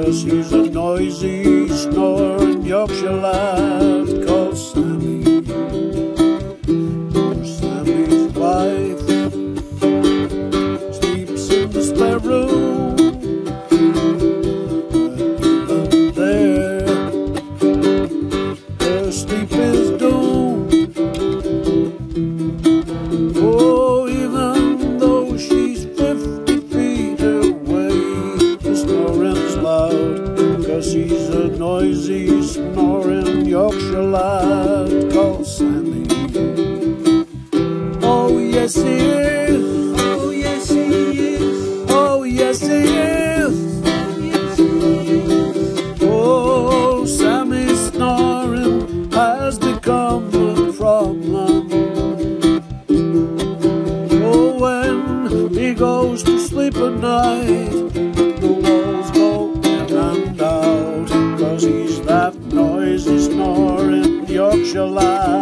'cause he's a noisy, snoring Yorkshire lad called Sammy. Sammy's wife sleeps in the spare room, and there her sleep is doomed. Oh, even though she's 50 feet away, the snoring's loud, 'cause he's a noisy, snoring Yorkshire lad called Sammy. Oh, yes he is. Oh, yes, he is. Oh, yes he is. Yes, he is. Oh, Sammy's snoring has become a problem. Oh, when he goes to sleep at night, the walls go in and out, 'cause he's that noisy, snoring Yorkshire lad